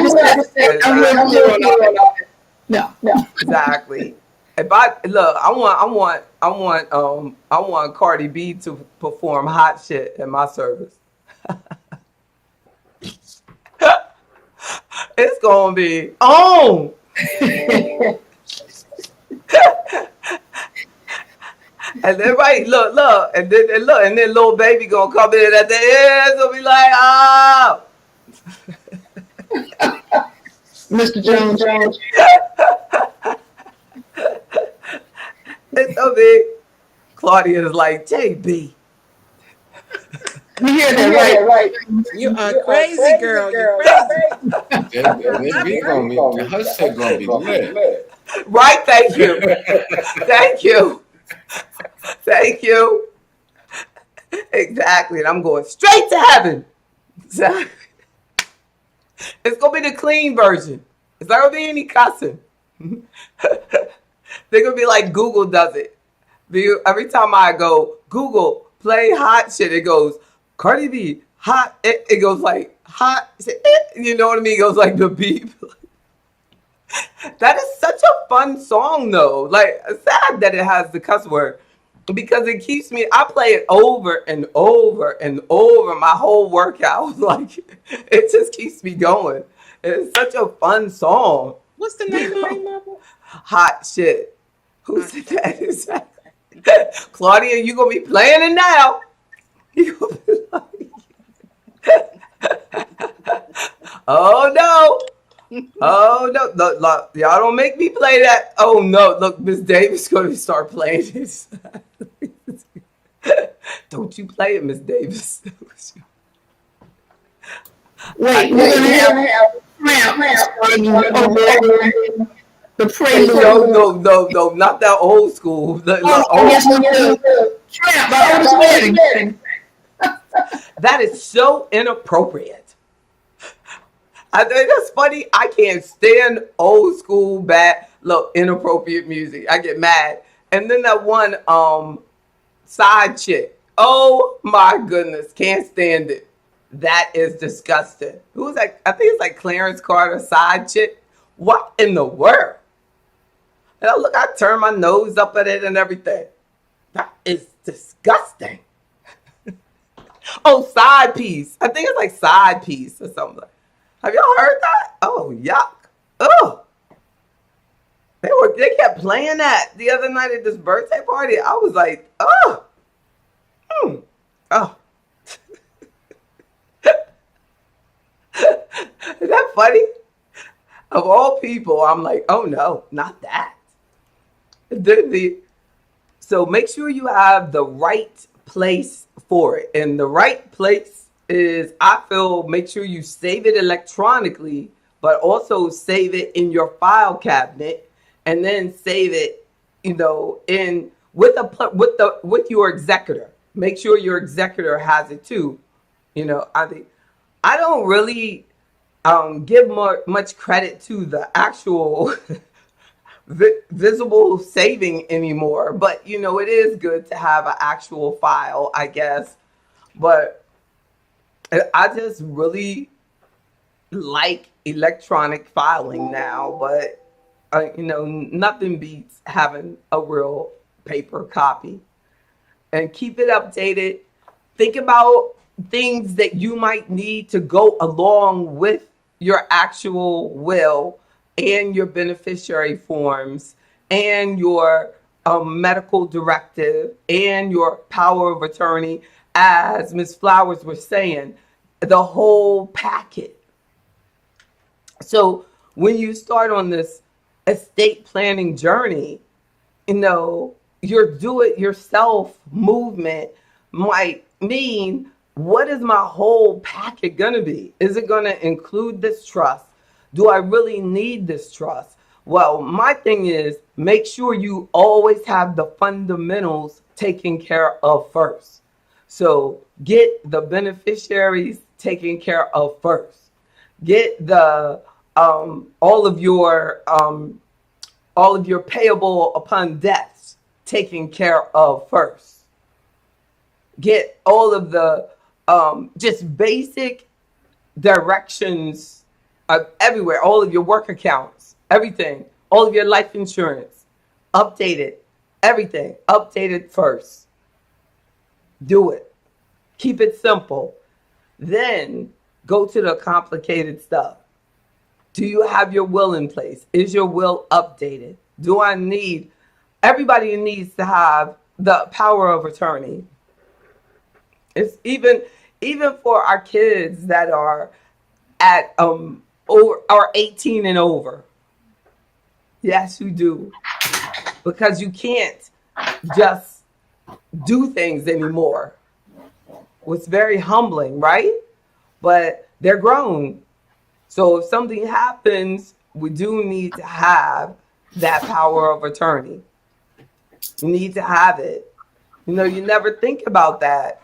I'm really clear on that. No. Exactly. If I look, I want Cardi B to perform hot shit at my service. It's gonna be on. And then right, look, and then little baby gonna come in at the end. It's gonna be like, ah. Mr. Jones. It's so big. Claudia's like, JB. You hear that right? You are crazy, girl. You're crazy. Her shit gonna be lit. Right, thank you. Thank you. Thank you. Exactly. And I'm going straight to heaven. Exactly. It's gonna be the clean version. It's not gonna be any cussing. They're gonna be like Google does it. Every time I go, Google, play hot shit, it goes, Cardi B, hot. It goes like hot. You know what I mean? It goes like the beep. That is such a fun song though. Like, sad that it has the cuss word. Because it keeps me, I play it over and over and over my whole workout. Like, it just keeps me going. It's such a fun song. What's the name of it? Hot shit. Who said that? Exactly. Claudia, you gonna be playing it now. You gonna be like, oh no. Oh no. Look, y'all don't make me play that. Oh no. Look, Miss Davis gonna start playing this. Don't you play it, Miss Davis. Wait, we're gonna have the prelude. No, not that old school. Yes, we do. Tramp by Otis Redding. That is so inappropriate. I think that's funny. I can't stand old school inappropriate music. I get mad. And then that one side chick. Oh my goodness, can't stand it. That is disgusting. Who was that? I think it's like Clarence Carter side chick. What in the world? And I turn my nose up at it and everything. That is disgusting. Oh, side piece. I think it's like side piece or something. Have y'all heard that? Oh, yuck. Oh. They kept playing that the other night at this birthday party. I was like, oh. Oh. Is that funny? Of all people, I'm like, oh no, not that. So make sure you have the right place for it. And the right place is, I feel, make sure you save it electronically, but also save it in your file cabinet, and then save it, in with your executor. Make sure your executor has it too. I don't really give much credit to the actual visible saving anymore, but it is good to have an actual file, I guess. But I just really like electronic filing now, but nothing beats having a real paper copy. And keep it updated. Think about things that you might need to go along with your actual will and your beneficiary forms and your medical directive and your power of attorney, as Ms. Flowers was saying, the whole packet. So when you start on this estate planning journey, your do-it-yourself movement might mean, what is my whole packet going to be? Is it going to include this trust? Do I really need this trust? Well, my thing is, make sure you always have the fundamentals taken care of first. So get the beneficiaries taken care of first. Get the all of your payable upon deaths taken care of first. Get all of the just basic directions everywhere, all of your work accounts, everything, all of your life insurance Update it. Everything. Update it first. Do it. Keep it simple. Then go to the complicated stuff. Do you have your will in place? Is your will updated? Do I need, everybody needs to have the power of attorney. It's even for our kids that are at over are 18 and over. Yes, you do. Because you can't just do things anymore. It's very humbling, right? But they're grown. So if something happens, we do need to have that power of attorney. You need to have it. You know, you never think about that.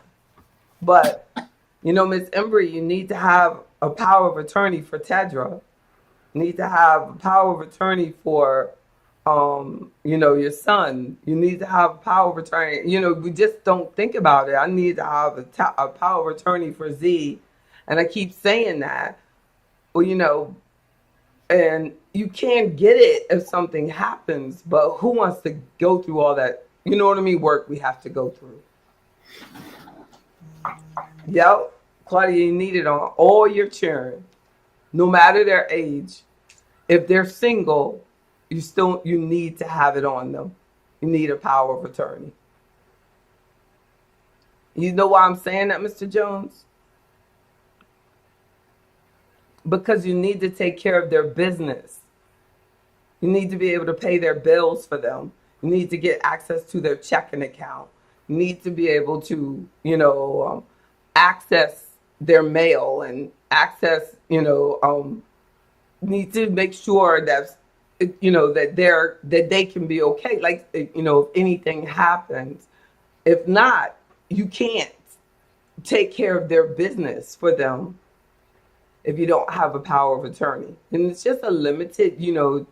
But, you know, Miss Embry, you need to have a power of attorney for Tedra. You need to have a power of attorney for, you know, your son. You need to have a power of attorney. You know, we just don't think about it. I need to have a power of attorney for Z. And I keep saying that. Well, you know, and you can get it if something happens, but who wants to go through all that, you know what I mean, work we have to go through. Yep. Claudia, you need it on all your children, no matter their age. If they're single, you need to have it on them. You need a power of attorney. You know why I'm saying that, Mr. Jones? Because you need to take care of their business. You need to be able to pay their bills for them. You need to get access to their checking account. You need to be able to, you know, access their mail and access, you know, need to make sure that, you know, that they can be okay. Like, you know, if anything happens, if not, you can't take care of their business for them if you don't have a power of attorney. And it's just a limited, you know,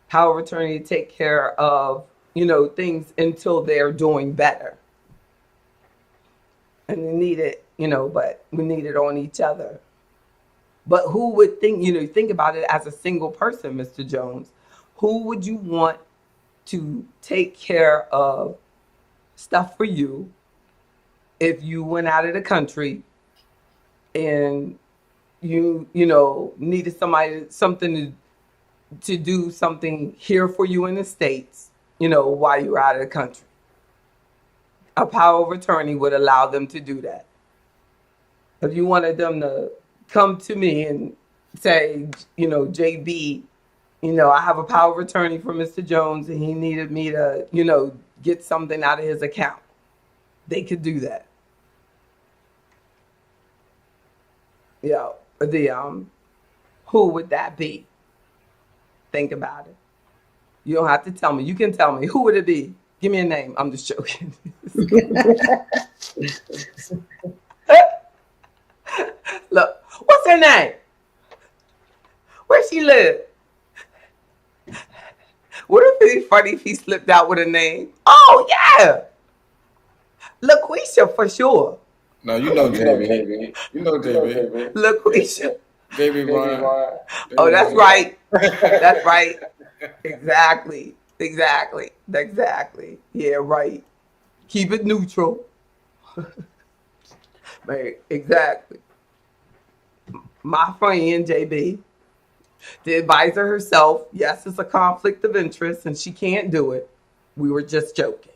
power of attorney to take care of, you know, things until they're doing better. And we need it, you know, but we need it on each other. But who would think, you know, think about it as a single person, Mr. Jones. Who would you want to take care of stuff for you if you went out of the country and you know, needed something to do something here for you in the States, you know, while you're out of the country? A power of attorney would allow them to do that. If you wanted them to come to me and say, you know, JB, you know, I have a power of attorney for Mr. Jones and he needed me to, you know, get something out of his account, they could do that. Yeah. Who would that be? Think about it. You don't have to tell me. You can tell me. Who would it be? Give me a name. I'm just joking. Look, what's her name? Where she live? Would it be funny if he slipped out with a name? Oh, yeah. LaQuisha for sure. No, you know JB. You know JB. LaQuisha. JB Ryan. Oh, that's right. That's right. Exactly. Yeah, right. Keep it neutral. Right, exactly. My friend JB, the advisor herself, yes, it's a conflict of interest and she can't do it. We were just joking.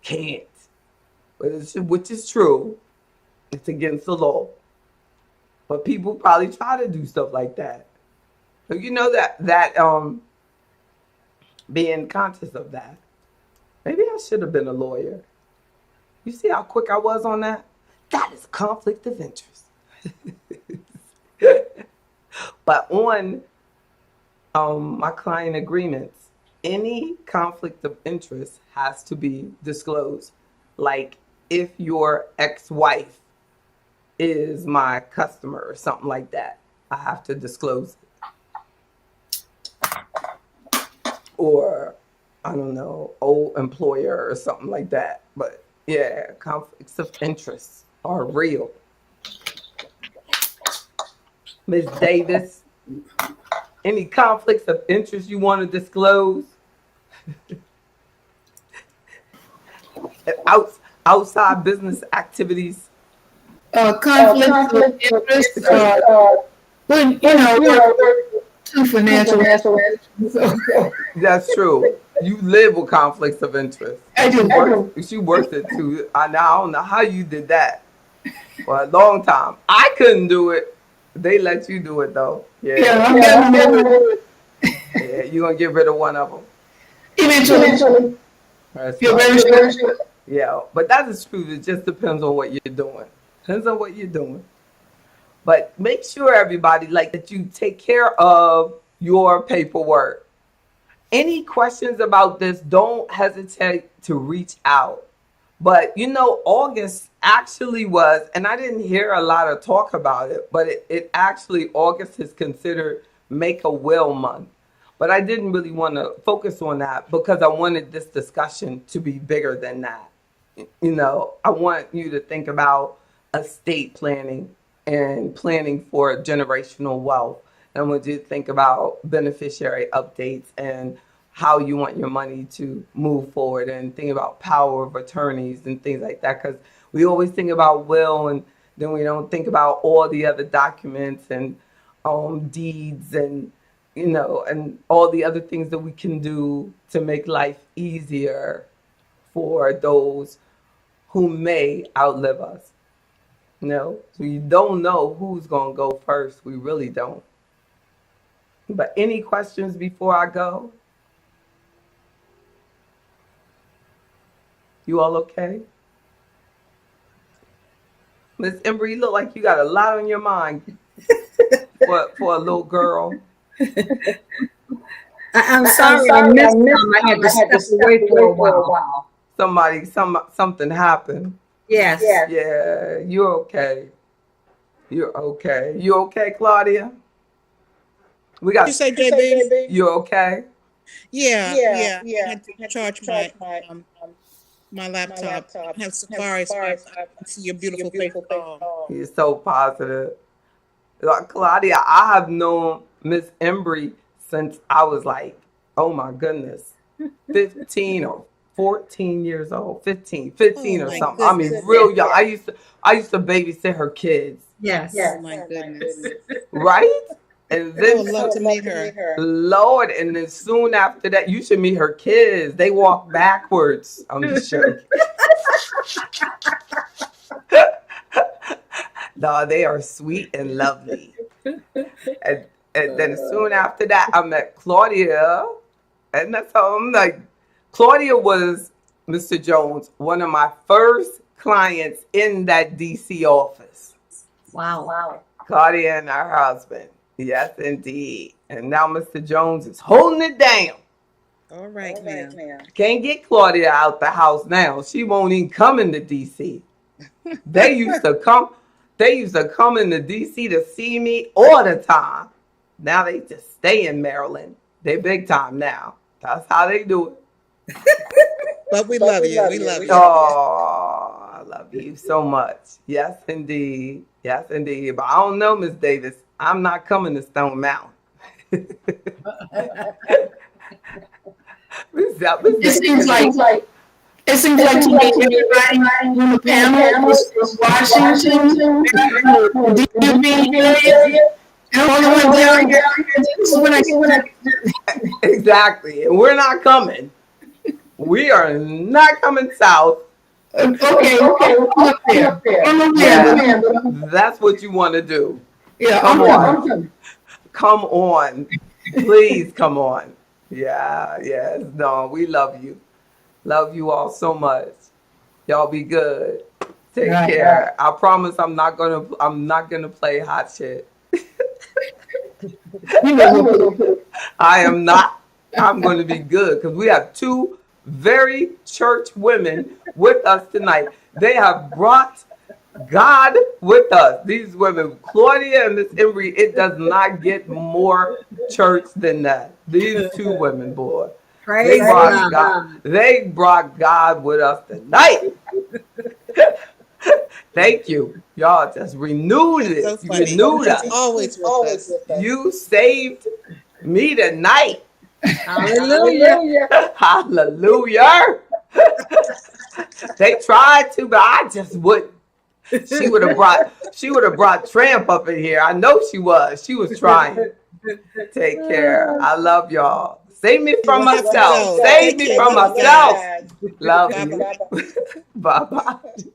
Can't. Which is true. It's against the law. But people probably try to do stuff like that. So you know that being conscious of that. Maybe I should have been a lawyer. You see how quick I was on that? That is a conflict of interest. But on my client agreements, any conflict of interest has to be disclosed. Like if your ex-wife is my customer or something like that, I have to disclose it. Or, I don't know, old employer or something like that. But yeah, conflicts of interest are real. Ms. Davis, Any conflicts of interest you want to disclose? Outside business activities? Conflict of interest, when, we're two financial. That's true. You live with conflicts of interest. I do. She worked it too. I don't know how you did that for a long time. I couldn't do it. They let you do it though. Yeah, I'm getting rid of it. Yeah, you're gonna get rid of one of them. Eventually. That's You're right. very sure. Yeah, but that is true. It just depends on what you're doing. Depends on what you're doing. But make sure everybody that you take care of your paperwork. Any questions about this, don't hesitate to reach out. But August actually was, and I didn't hear a lot of talk about it, but it actually, August is considered Make a Will Month. But I didn't really want to focus on that because I wanted this discussion to be bigger than that. I want you to think about estate planning and planning for generational wealth. And I want you to think about beneficiary updates and how you want your money to move forward, and think about power of attorneys and things like that. Because we always think about will, and then we don't think about all the other documents and deeds and and all the other things that we can do to make life easier for those who may outlive us. We don't know who's going to go first. We really don't. But any questions before I go? You all okay? Miss Ember, you look like you got a lot on your mind for a little girl. I'm sorry I missed them. I had to step away for a while. Something happened. Yes. Yeah, you're okay. You're okay. You okay, Claudia? What you say, JB? You're okay? Yeah. I had to charge my laptop. I have Safari, so I can see your beautiful face. You're so positive. Claudia, I have known Miss Embry since I was oh my goodness, 15 or 14 years old, 15 or something. Goodness. I mean, real young. I used to babysit her kids. Yes. Oh my goodness. Right? And I would love to meet her. Lord, and then soon after that, you should meet her kids. They walk backwards. I'm just joking. No, they are sweet and lovely. And then soon after that, I met Claudia. And that's how I'm Claudia was, Mr. Jones, one of my first clients in that DC office. Wow. Claudia and her husband. Yes, indeed. And now Mr. Jones is holding it down. All right, now. Can't get Claudia out the house now. She won't even come into DC. They used to come into DC to see me all the time. Now they just stay in Maryland. They big time now. That's how they do it. But we love you. We love you. Oh, I love you so much. Yes, indeed. Yes, indeed. But I don't know, Miss Davis. I'm not coming to Stone Mountain. It seems like to me everybody on the panel is Washington, DMV area, and all the way down here. This is when I Exactly. And we're not coming. We are not coming south. Okay. Up there. Yeah. That's what you want to do. Yeah, Come I'm on. coming. Come on. Please come on. Yeah, yes. No, we love you. Love you all so much. Y'all be good. Take care. I promise I'm not gonna play hot shit. I am not. I'm going to be good because we have two very church women with us tonight. They have brought God with us. These women, Claudia and Miss Embry, it does not get more church than that. These two women, boy. Praise God. They brought God with us tonight. Thank you. Y'all just renewed it. So You funny. renewed She's us. always with us. You saved me tonight. Hallelujah. Hallelujah. They tried to, but I just wouldn't. She would have brought Tramp up in here. I know she was. She was trying. Take care. I love y'all. Save me from We'll have to myself. go. Save Take me care. from Love you myself. guys. Love Bye-bye. you. Bye bye.